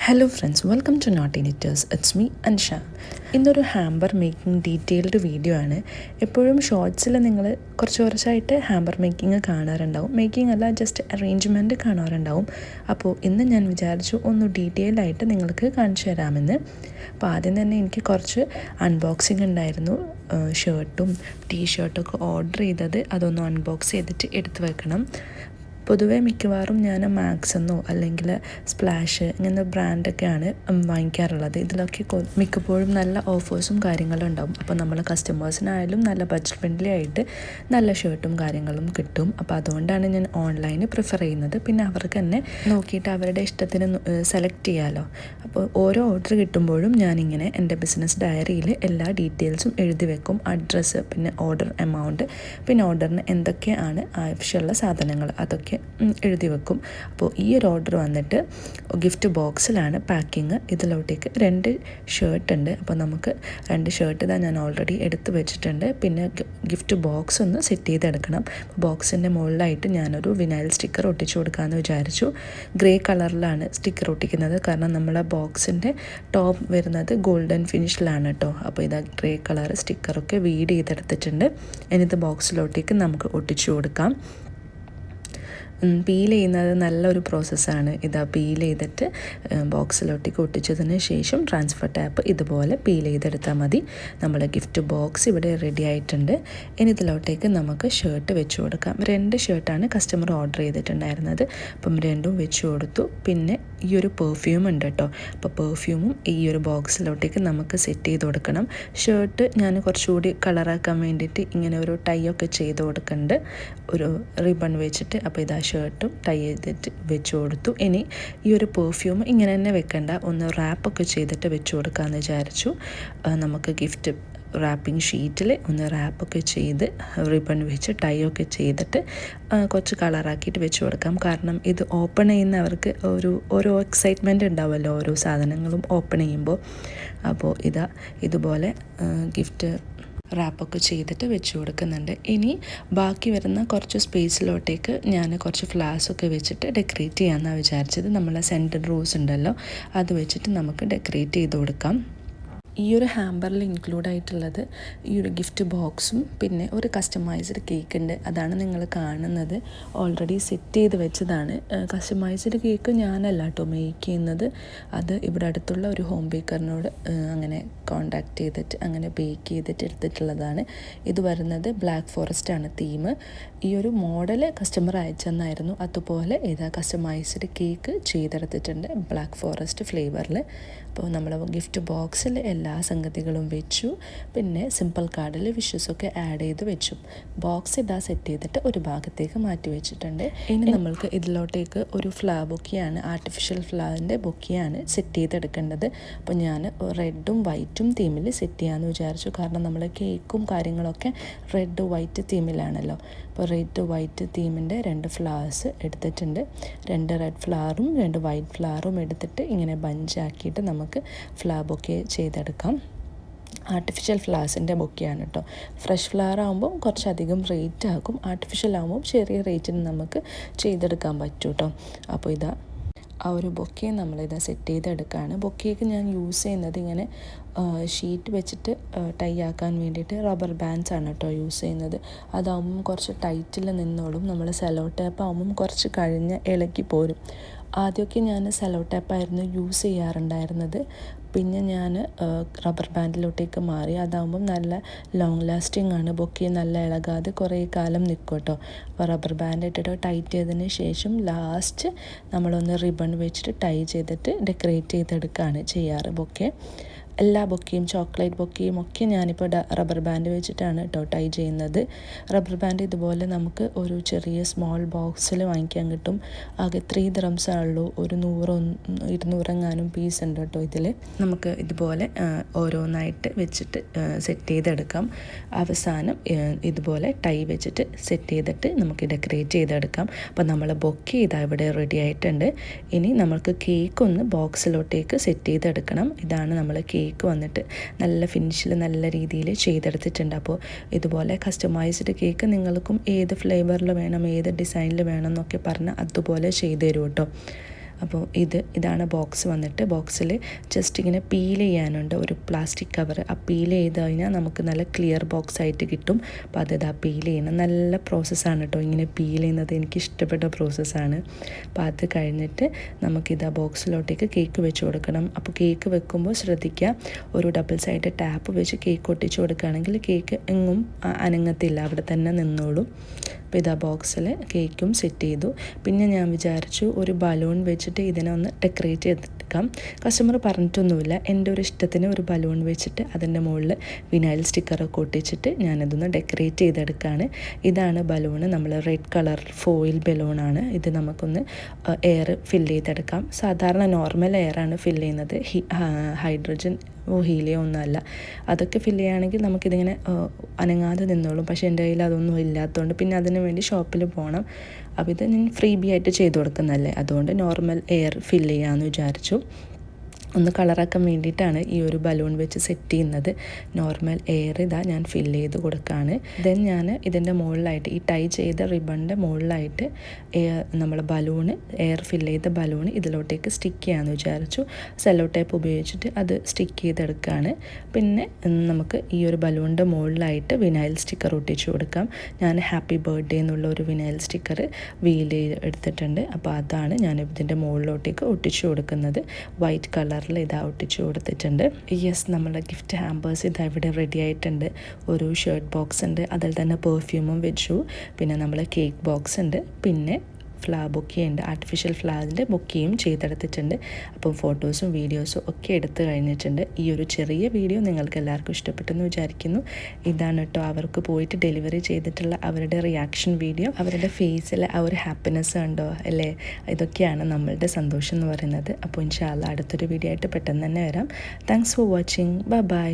Hello friends, welcome to Naughty Knitters. It's me Ansha. ഇന്നൊരു hamper making detailed video ആണ്. എപ്പോഴും ഷോർട്സിൽ നിങ്ങൾ കുറച്ചായിട്ട് ഹാമ്പർ മേക്കിംഗ് കാണാറുണ്ടാവും. മേക്കിംഗ് അല്ല, ജസ്റ്റ് അറേഞ്ച്മെൻറ്റ് കാണാറുണ്ടാവും. അപ്പോൾ ഇന്ന് ഞാൻ വിചാരിച്ചു ഒന്ന് ഡീറ്റെയിൽഡ് ആയിട്ട് നിങ്ങൾക്ക് കാണിച്ചു തരാമെന്ന്. അപ്പോൾ ആദ്യം തന്നെ എനിക്ക് കുറച്ച് അൺബോക്സിങ് ഉണ്ടായിരുന്നു. ഷർട്ടും ടീഷർട്ടൊക്കെ ഓർഡർ ചെയ്തത് അതൊന്ന് അൺബോക്സ് ചെയ്തിട്ട് എടുത്ത് വെക്കണം. പൊതുവേ മിക്കവാറും ഞാൻ മാക്സെന്നോ അല്ലെങ്കിൽ സ്പ്ലാഷ് ഇങ്ങനത്തെ ബ്രാൻഡൊക്കെയാണ് വാങ്ങിക്കാറുള്ളത്. ഇതിലൊക്കെ മിക്കപ്പോഴും നല്ല ഓഫേഴ്സും കാര്യങ്ങളും ഉണ്ടാവും. അപ്പോൾ നമ്മൾ കസ്റ്റമേഴ്സിനായാലും നല്ല ബഡ്ജറ്റ് ഫ്രണ്ട്ലി ആയിട്ട് നല്ല ഷർട്ടും കാര്യങ്ങളും കിട്ടും. അപ്പോൾ അതുകൊണ്ടാണ് ഞാൻ ഓൺലൈന് പ്രിഫർ ചെയ്യുന്നത്. പിന്നെ അവർക്ക് തന്നെ നോക്കിയിട്ട് അവരുടെ ഇഷ്ടത്തിന് സെലക്ട് ചെയ്യാമല്ലോ. അപ്പോൾ ഓരോ ഓർഡർ കിട്ടുമ്പോഴും ഞാനിങ്ങനെ എൻ്റെ ബിസിനസ് ഡയറിയിൽ എല്ലാ ഡീറ്റെയിൽസും എഴുതി വെക്കും. അഡ്രസ്സ്, പിന്നെ ഓർഡർ എമൗണ്ട്, പിന്നെ ഓർഡറിന് എന്തൊക്കെയാണ് ആവശ്യമുള്ള സാധനങ്ങൾ അതൊക്കെ എഴുതി വെക്കും. അപ്പോൾ ഈ ഒരു ഓർഡർ വന്നിട്ട് ഗിഫ്റ്റ് ബോക്സിലാണ് പാക്കിങ്. ഇതിലോട്ടേക്ക് 2 ഷർട്ട് ഉണ്ട്. അപ്പോൾ നമുക്ക് 2 ഷർട്ട് ഇതാ ഞാൻ ഓൾറെഡി എടുത്ത് വെച്ചിട്ടുണ്ട്. പിന്നെ ഗിഫ്റ്റ് ബോക്സ് ഒന്ന് സെറ്റ് ചെയ്തെടുക്കണം. ബോക്സിൻ്റെ മുകളിലായിട്ട് ഞാനൊരു വിനൈൽ സ്റ്റിക്കർ ഒട്ടിച്ചു കൊടുക്കാമെന്ന് വിചാരിച്ചു. ഗ്രേ കളറിലാണ് സ്റ്റിക്കർ ഒട്ടിക്കുന്നത്, കാരണം നമ്മളെ ബോക്സിൻ്റെ ടോപ്പ് വരുന്നത് ഗോൾഡൻ ഫിനിഷിലാണ് കേട്ടോ. അപ്പോൾ ഇതാ ഗ്രേ കളർ സ്റ്റിക്കറൊക്കെ വീഡ് ചെയ്തെടുത്തിട്ടുണ്ട്. ഇനിത് ബോക്സിലോട്ടേക്ക് നമുക്ക് ഒട്ടിച്ചു കൊടുക്കാം. പീൽ ചെയ്യുന്നത് നല്ലൊരു പ്രോസസ്സാണ്. ഇതാ പീൽ ചെയ്തിട്ട് ബോക്സിലോട്ടേക്ക് ഒട്ടിച്ചതിന് ശേഷം ട്രാൻസ്ഫർ ടാപ്പ് ഇതുപോലെ പീൽ ചെയ്തെടുത്താൽ മതി. നമ്മുടെ ഗിഫ്റ്റ് ബോക്സ് ഇവിടെ റെഡി ആയിട്ടുണ്ട്. ഇനി ഇതിലോട്ടേക്ക് നമുക്ക് ഷർട്ട് വെച്ച് കൊടുക്കാം. 2 ഷർട്ടാണ് കസ്റ്റമർ ഓർഡർ ചെയ്തിട്ടുണ്ടായിരുന്നത്. അപ്പം 2ഉം വെച്ച് കൊടുത്തു. പിന്നെ ഈ ഒരു പെർഫ്യൂം ഉണ്ട് കേട്ടോ. അപ്പോൾ പെർഫ്യൂമും ഈ ഒരു ബോക്സിലോട്ടേക്ക് നമുക്ക് സെറ്റ് ചെയ്ത് കൊടുക്കണം. ഷർട്ട് ഞാൻ കുറച്ചുകൂടി കളറാക്കാൻ വേണ്ടിയിട്ട് ഇങ്ങനെ ഒരു ടൈ ഒക്കെ ചെയ്ത് കൊടുക്കുന്നുണ്ട്, ഒരു റിബൺ വെച്ചിട്ട്. അപ്പോൾ ഇതാ ഷർട്ടും ടൈ ചെയ്തിട്ട് വെച്ച് കൊടുത്തു. ഇനി ഈ ഒരു പെർഫ്യൂം ഇങ്ങനെ തന്നെ വെക്കണ്ട, ഒന്ന് റാപ്പൊക്കെ ചെയ്തിട്ട് വെച്ച് കൊടുക്കാമെന്ന് വിചാരിച്ചു. നമുക്ക് ഗിഫ്റ്റ് റാപ്പിംഗ് ഷീറ്റിൽ ഒന്ന് റാപ്പൊക്കെ ചെയ്ത് റിബൺ വെച്ച് ടൈ ഒക്കെ ചെയ്തിട്ട് കുറച്ച് കളറാക്കിയിട്ട് വെച്ച് കൊടുക്കാം. കാരണം ഇത് ഓപ്പൺ ചെയ്യുന്നവർക്ക് ഓരോ എക്സൈറ്റ്മെൻറ്റ് ഉണ്ടാവുമല്ലോ ഓരോ സാധനങ്ങളും ഓപ്പൺ ചെയ്യുമ്പോൾ. അപ്പോൾ ഇതുപോലെ ഗിഫ്റ്റ് റാപ്പൊക്കെ ചെയ്തിട്ട് വെച്ച് കൊടുക്കുന്നുണ്ട്. ഇനി ബാക്കി വരുന്ന കുറച്ച് സ്പേസിലോട്ടേക്ക് ഞാൻ കുറച്ച് ഫ്ലവേഴ്സൊക്കെ വെച്ചിട്ട് ഡെക്കറേറ്റ് ചെയ്യാമെന്നാണ് വിചാരിച്ചത്. നമ്മളെ സെൻറ്റർ റോസ് ഉണ്ടല്ലോ, അത് വെച്ചിട്ട് നമുക്ക് ഡെക്കറേറ്റ് ചെയ്ത് കൊടുക്കാം. ഈ ഒരു ഹാമ്പറിൽ ഇൻക്ലൂഡ് ആയിട്ടുള്ളത് ഈ ഒരു ഗിഫ്റ്റ് ബോക്സും പിന്നെ ഒരു കസ്റ്റമൈസ്ഡ് കേക്ക് ഉണ്ട്. അതാണ് നിങ്ങൾ കാണുന്നത്. ഓൾറെഡി സെറ്റ് ചെയ്ത് വെച്ചതാണ്. കസ്റ്റമൈസ്ഡ് കേക്ക് ഞാനല്ല കേട്ടോ മേക്ക് ചെയ്യുന്നത്. അത് ഇവിടെ അടുത്തുള്ള ഒരു ഹോം ബേക്കറിനോട് അങ്ങനെ കോണ്ടാക്ട് ചെയ്തിട്ട് അങ്ങനെ ബേക്ക് ചെയ്തിട്ട് എടുത്തിട്ടുള്ളതാണ്. ഇത് വരുന്നത് ബ്ലാക്ക് ഫോറസ്റ്റ് ആണ് തീം. ഈ ഒരു മോഡൽ കസ്റ്റമർ അയച്ചെന്നായിരുന്നു. അതുപോലെ ഇതാ കസ്റ്റമൈസ്ഡ് കേക്ക് ചെയ്തെടുത്തിട്ടുണ്ട് ബ്ലാക്ക് ഫോറസ്റ്റ് ഫ്ലേവറിൽ. അപ്പോൾ നമ്മൾ ഗിഫ്റ്റ് ബോക്സിൽ എല്ലാ സംഗതികളും വെച്ചു. പിന്നെ സിമ്പിൾ കാർഡിൽ വിഷസൊക്കെ ആഡ് ചെയ്ത് വെച്ചു. ബോക്സ് ഇതാ സെറ്റ് ചെയ്തിട്ട് ഒരു ഭാഗത്തേക്ക് മാറ്റി വെച്ചിട്ടുണ്ട്. ഇനി നമ്മൾക്ക് ഇതിലോട്ടേക്ക് ഒരു ഫ്ലവർ ബൊക്കെയാണ്, ആർട്ടിഫിഷ്യൽ ഫ്ലവറിൻ്റെ ബൊക്കെയാണ് സെറ്റ് ചെയ്തെടുക്കേണ്ടത്. അപ്പോൾ ഞാൻ റെഡും വൈറ്റും തീമിൽ സെറ്റ് ചെയ്യാമെന്ന് വിചാരിച്ചു. കാരണം നമ്മൾ കേക്കും കാര്യങ്ങളൊക്കെ റെഡ് വൈറ്റ് തീമിലാണല്ലോ. അപ്പോൾ റെഡ് വൈറ്റ് തീമിൻ്റെ 2 ഫ്ലവേഴ്സ് എടുത്തിട്ടുണ്ട്. 2 റെഡ് ഫ്ലവറും 2 വൈറ്റ് ഫ്ലവറും എടുത്തിട്ട് ഇങ്ങനെ ബഞ്ചാക്കിയിട്ട് നമുക്ക് ഫ്ലവർ ബൊക്കെ ചെയ്തെടുക്കാം. ആർട്ടിഫിഷ്യൽ ഫ്ലവേഴ്സിൻ്റെ ബൊക്കെയാണ് കേട്ടോ. ഫ്രഷ് ഫ്ലവർ ആകുമ്പോൾ കുറച്ചധികം റേറ്റ് ആകും. ആർട്ടിഫിഷ്യൽ ആകുമ്പോൾ ചെറിയ റേറ്റിന് നമുക്ക് ചെയ്തെടുക്കാൻ പറ്റും കേട്ടോ. അപ്പോൾ ആ ഒരു ബൊക്കെ നമ്മളിതാ സെറ്റ് ചെയ്തെടുക്കുകയാണ്. ബൊക്കേക്ക് ഞാൻ യൂസ് ചെയ്യുന്നത് ഇങ്ങനെ ഷീറ്റ് വെച്ചിട്ട് ടൈ ആക്കാൻ വേണ്ടിയിട്ട് റബ്ബർ ബാൻഡ്സ് ആണ് കേട്ടോ യൂസ് ചെയ്യുന്നത്. അതാകുമ്പം കുറച്ച് ടൈറ്റിൽ നിന്നോളും. നമ്മൾ സെലോ ടേപ്പ് ആകുമ്പം കുറച്ച് കഴിഞ്ഞ് ഇളക്കി പോരും. ആദ്യമൊക്കെ ഞാൻ സെലോ ടേപ്പായിരുന്നു യൂസ് ചെയ്യാറുണ്ടായിരുന്നത്. പിന്നെ ഞാൻ റബ്ബർ ബാൻഡിലോട്ടേക്ക് മാറി. അതാകുമ്പം നല്ല ലോങ് ലാസ്റ്റിംഗ് ആണ്. ബൊക്കെ നല്ല ഇളകാതെ കുറേ കാലം നിൽക്കും കേട്ടോ. അപ്പോൾ റബ്ബർ ബാൻഡ് ഇട്ടിട്ട് ടൈറ്റ് ചെയ്തതിന് ശേഷം ലാസ്റ്റ് നമ്മളൊന്ന് റിബൺ വെച്ചിട്ട് ടൈ ചെയ്തിട്ട് ഡെക്കറേറ്റ് ചെയ്തെടുക്കുകയാണ് ചെയ്യാറ് ബൊക്കെ. എല്ലാ ബൊക്കെയും ചോക്ലേറ്റ് ബൊക്കെയും ഒക്കെ ഞാനിപ്പോൾ റബ്ബർ ബാൻഡ് വെച്ചിട്ടാണ് കേട്ടോ ടൈ ചെയ്യുന്നത്. റബ്ബർ ബാൻഡ് ഇതുപോലെ നമുക്ക് ഒരു ചെറിയ സ്മോൾ ബോക്സിൽ വാങ്ങിക്കാൻ കിട്ടും. ആകെ 3 dirhams ആണുള്ളൂ. ഒരു 100-200 എങ്ങാനും പീസ് ഉണ്ട് കേട്ടോ ഇതിൽ. നമുക്ക് ഇതുപോലെ ഓരോന്നായിട്ട് വെച്ചിട്ട് സെറ്റ് ചെയ്തെടുക്കാം. അവസാനം ഇതുപോലെ ടൈ വെച്ചിട്ട് സെറ്റ് ചെയ്തിട്ട് നമുക്ക് ഡെക്കറേറ്റ് ചെയ്തെടുക്കാം. അപ്പോൾ നമ്മൾ ബൊക്കെ ഇവിടെ റെഡി ആയിട്ടുണ്ട്. ഇനി നമുക്ക് കേക്ക് ഒന്ന് ബോക്സിലോട്ടേക്ക് സെറ്റ് ചെയ്തെടുക്കണം. ഇതാണ് നമ്മൾ കേക്ക് വന്നിട്ട് നല്ല ഫിനിഷിൽ നല്ല രീതിയിൽ ചെയ്തെടുത്തിട്ടുണ്ട്. അപ്പോൾ ഇതുപോലെ കസ്റ്റമൈസ്ഡ് കേക്ക് നിങ്ങൾക്കും ഏത് ഫ്ലേവറിൽ വേണം, ഏത് ഡിസൈനിൽ വേണം എന്നൊക്കെ പറഞ്ഞാൽ അതുപോലെ ചെയ്തു തരും കേട്ടോ. അപ്പോൾ ഇതാണ് ബോക്സ് വന്നിട്ട്. ബോക്സിൽ ജസ്റ്റ് ഇങ്ങനെ പീൽ ചെയ്യാനുണ്ട് ഒരു പ്ലാസ്റ്റിക് കവർ. ആ പീൽ ചെയ്ത് കഴിഞ്ഞാൽ നമുക്ക് നല്ല ക്ലിയർ ബോക്സ് ആയിട്ട് കിട്ടും. അപ്പോൾ അതിതാ പീൽ ചെയ്യണം. നല്ല പ്രോസസ്സാണ് കേട്ടോ ഇങ്ങനെ പീൽ ചെയ്യുന്നത്. എനിക്ക് ഇഷ്ടപ്പെട്ട പ്രോസസ്സാണ്. അപ്പോൾ അത് കഴിഞ്ഞിട്ട് നമുക്കിതാ ബോക്സിലോട്ടേക്ക് കേക്ക് വെച്ച് കൊടുക്കണം. അപ്പോൾ കേക്ക് വെക്കുമ്പോൾ ശ്രദ്ധിക്കുക, ഒരു ഡബിൾ സൈഡ് ടാപ്പ് വെച്ച് കേക്ക് ഒട്ടിച്ച് കൊടുക്കുകയാണെങ്കിൽ കേക്ക് എങ്ങും അനങ്ങത്തില്ല, അവിടെ തന്നെ നിന്നോളും. അപ്പോൾ ഇതാ ബോക്സിൽ കേക്കും സെറ്റ് ചെയ്തു. പിന്നെ ഞാൻ വിചാരിച്ചു ഒരു ബലൂൺ വെച്ചിട്ട് ഇതിനെ ഒന്ന് ഡെക്കറേറ്റ് ചെയ്തെടുക്കാം. കസ്റ്റമർ പറഞ്ഞിട്ടൊന്നുമില്ല, എൻ്റെ ഒരു ഇഷ്ടത്തിന് ഒരു ബലൂൺ വെച്ചിട്ട് അതിൻ്റെ മുകളിൽ വിനൈൽ സ്റ്റിക്കറൊക്കെ ഒട്ടിച്ചിട്ട് ഞാനതൊന്ന് ഡെക്കറേറ്റ് ചെയ്തെടുക്കുകയാണ്. ഇതാണ് ബലൂണ്, നമ്മൾ റെഡ് കളർ ഫോയിൽ ബലൂണാണ്. ഇത് നമുക്കൊന്ന് എയർ ഫില്ല് ചെയ്തെടുക്കാം. സാധാരണ നോർമൽ എയറാണ് ഫില്ല് ചെയ്യുന്നത്, ഹൈഡ്രജൻ ഹീലിയോ ഒന്നുമല്ല. അതൊക്കെ ഫില്ല് ചെയ്യുകയാണെങ്കിൽ നമുക്കിതിങ്ങനെ അനങ്ങാതെ നിന്നോളും. പക്ഷേ എൻ്റെ കയ്യിൽ അതൊന്നും ഇല്ലാത്തതുകൊണ്ട് പിന്നെ അതിന് വേണ്ടി ഷോപ്പിൽ പോകണം. അപ്പോൾ ഇത് ഞാൻ ഫ്രീ ബി ആയിട്ട് ചെയ്ത് കൊടുക്കുന്നതല്ലേ, അതുകൊണ്ട് നോർമൽ എയർ ഫില്ല് ചെയ്യാമെന്ന് വിചാരിച്ചു. ഒന്ന് കളറാക്കാൻ വേണ്ടിയിട്ടാണ് ഈ ഒരു ബലൂൺ വെച്ച് സെറ്റ് ചെയ്യുന്നത്. നോർമൽ എയർ ഇതാ ഞാൻ ഫില്ല് ചെയ്ത് കൊടുക്കുകയാണ്. ദെൻ ഞാൻ ഇതിൻ്റെ മുകളിലായിട്ട് ഈ ടൈ ചെയ്ത റിബണിൻ്റെ മുകളിലായിട്ട് നമ്മൾ ബലൂണ് എയർ ഫില്ല് ചെയ്ത ബലൂണ് ഇതിലോട്ടേക്ക് സ്റ്റിക്ക് ചെയ്യാമെന്ന് വിചാരിച്ചു. സെല്ലോ ടേപ്പ് ഉപയോഗിച്ചിട്ട് അത് സ്റ്റിക്ക് ചെയ്തെടുക്കുകയാണ്. പിന്നെ നമുക്ക് ഈ ഒരു ബലൂണിൻ്റെ മുകളിലായിട്ട് വിനൈൽ സ്റ്റിക്കർ ഒട്ടിച്ചു കൊടുക്കാം. ഞാൻ ഹാപ്പി ബർത്ത്ഡേ എന്നുള്ള ഒരു വിനൈൽ സ്റ്റിക്കർ വീൽ എടുത്തിട്ടുണ്ട്. അപ്പോൾ അതാണ് ഞാൻ ഇതിൻ്റെ മുകളിലോട്ടേക്ക് ഒട്ടിച്ചു കൊടുക്കുന്നത്. വൈറ്റ് കളർ ഇതാ ഒട്ടിച്ചു കൊടുത്തിട്ടുണ്ട്. യെസ്, നമ്മുടെ ഗിഫ്റ്റ് ഹാമ്പേഴ്സ് ഇതാ ഇവിടെ റെഡി ആയിട്ടുണ്ട്. ഒരു ഷർട്ട് ബോക്സ് ഉണ്ട്, അതിൽ തന്നെ പെർഫ്യൂമും വെച്ചു. പിന്നെ നമ്മൾ കേക്ക് ബോക്സ് ഉണ്ട്, പിന്നെ ബൊക്കെയുണ്ട്, ആർട്ടിഫിഷ്യൽ ഫ്ലവറിൻ്റെ ബൊക്കെയും ചെയ്തെടുത്തിട്ടുണ്ട്. അപ്പം ഫോട്ടോസും വീഡിയോസും ഒക്കെ എടുത്തു കഴിഞ്ഞിട്ടുണ്ട്. ഈ ഒരു ചെറിയ വീഡിയോ നിങ്ങൾക്ക് എല്ലാവർക്കും ഇഷ്ടപ്പെട്ടെന്ന് വിചാരിക്കുന്നു. ഇതാണ് കേട്ടോ അവർക്ക് പോയിട്ട് ഡെലിവറി ചെയ്തിട്ടുള്ള അവരുടെ റിയാക്ഷൻ വീഡിയോ. അവരുടെ ഫേസിൽ ആ ഒരു ഹാപ്പിനെസ് ഉണ്ടോ അല്ലേ, ഇതൊക്കെയാണ് നമ്മളുടെ സന്തോഷം എന്ന് പറയുന്നത്. അപ്പോൾ ഇൻഷാ അല്ലാഹ് അടുത്തൊരു വീഡിയോ ആയിട്ട് പെട്ടെന്ന് തന്നെ വരാം. Thanks for watching. Bye bye.